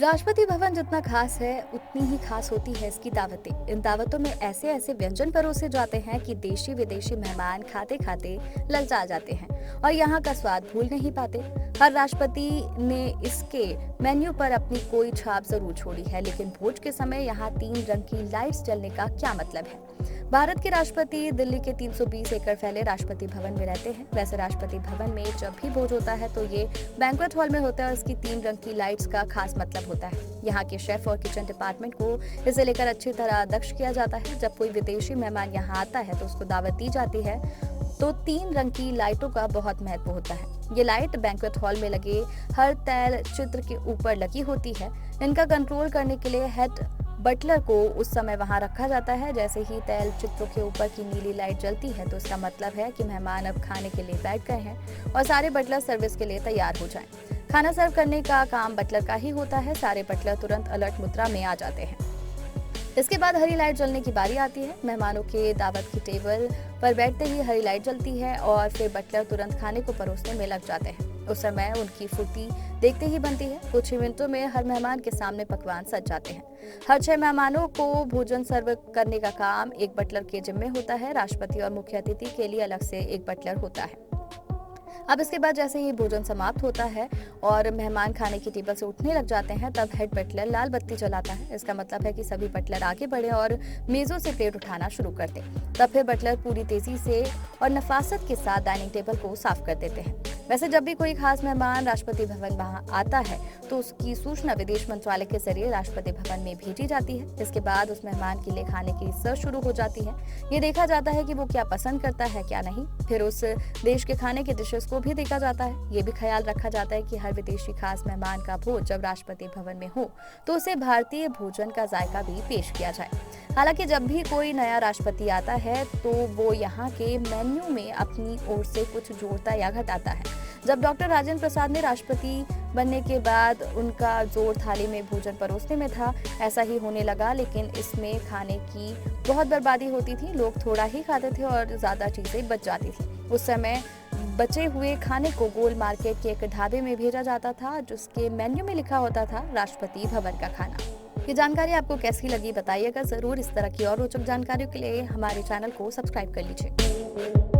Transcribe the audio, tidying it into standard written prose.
राष्ट्रपति भवन जितना खास है उतनी ही खास होती है इसकी दावतें। इन दावतों में ऐसे ऐसे व्यंजन परोसे जाते हैं कि देशी विदेशी मेहमान खाते खाते ललचा जाते हैं और यहाँ का स्वाद भूल नहीं पाते। हर राष्ट्रपति ने इसके मेन्यू पर अपनी कोई छाप जरूर छोड़ी है, लेकिन भोज के समय यहाँ 3 रंग की लाइट्स जलने का क्या मतलब है? भारत के राष्ट्रपति दिल्ली के 320 एकड़ फैले राष्ट्रपति भवन में रहते हैं। वैसे राष्ट्रपति भवन में जब भी भोज होता है तो ये बैंक्वेट हॉल में होता है और इसकी 3 रंग की लाइट्स का खास मतलब होता है। यहाँ के शेफ और किचन डिपार्टमेंट को इसे लेकर अच्छी तरह दक्ष किया जाता है। जब कोई विदेशी मेहमान यहाँ आता है तो उसको दावत दी जाती है तो 3 रंग की लाइटों का बहुत महत्व होता है। ये लाइट बैंक्वेट हॉल में लगे हर तैल चित्र के ऊपर लगी होती है। इनका कंट्रोल करने के लिए हेड बटलर को उस समय वहां रखा जाता है। जैसे ही तैल चित्रों के ऊपर की नीली लाइट जलती है तो इसका मतलब है कि मेहमान अब खाने के लिए बैठ गए हैं और सारे बटलर सर्विस के लिए तैयार हो जाएं। खाना सर्व करने का काम बटलर का ही होता है। सारे बटलर तुरंत अलर्ट मुद्रा में आ जाते हैं। इसके बाद हरी लाइट जलने की बारी आती है। मेहमानों के दावत की टेबल पर बैठते ही हरी लाइट जलती है और फिर बटलर तुरंत खाने को परोसने में लग जाते हैं। उस समय उनकी फुर्ती देखते ही बनती है। कुछ ही मिनटों में हर मेहमान के सामने पकवान सज जाते हैं। हर 6 मेहमानों को भोजन सर्व करने का काम एक बटलर के जिम्मे होता है। राष्ट्रपति और मुख्य अतिथि के लिए अलग से एक बटलर होता है। अब इसके बाद जैसे ही भोजन समाप्त होता है और मेहमान खाने की टेबल से उठने लग जाते हैं तब हेड बटलर लाल बत्ती जलाता है। इसका मतलब है कि सभी बटलर आगे बढ़े और मेजों से प्लेट उठाना शुरू कर दें। तब फिर बटलर पूरी तेजी से और नफासत के साथ डाइनिंग टेबल को साफ कर देते हैं। वैसे जब भी कोई खास मेहमान राष्ट्रपति भवन वहां आता है तो उसकी सूचना विदेश मंत्रालय के जरिए राष्ट्रपति भवन में भेजी जाती है। इसके बाद उस मेहमान के लिए खाने की रिसर्च शुरू हो जाती है। ये देखा जाता है कि वो क्या पसंद करता है क्या नहीं। फिर उस देश के खाने के डिशेस को भी देखा जाता है। ये भी ख्याल रखा जाता है कि हर विदेशी खास मेहमान का भोज जब राष्ट्रपति भवन में हो तो उसे भारतीय भोजन का जायका भी पेश किया जाए। हालांकि जब भी कोई नया राष्ट्रपति आता है तो वो यहाँ के मेन्यू में अपनी ओर से कुछ जोड़ता या घटाता है। जब डॉक्टर राजेंद्र प्रसाद ने राष्ट्रपति बनने के बाद उनका जोर थाली में भोजन परोसने में था, ऐसा ही होने लगा, लेकिन इसमें खाने की बहुत बर्बादी होती थी। लोग थोड़ा ही खाते थे और ज्यादा चीजें बच जाती थी। उस समय बचे हुए खाने को गोल मार्केट के एक ढाबे में भेजा जाता था जिसके मेन्यू में लिखा होता था राष्ट्रपति भवन का खाना। ये जानकारी आपको कैसी लगी बताइएगा जरूर। इस तरह की और रोचक जानकारियों के लिए हमारे चैनल को सब्सक्राइब कर लीजिए।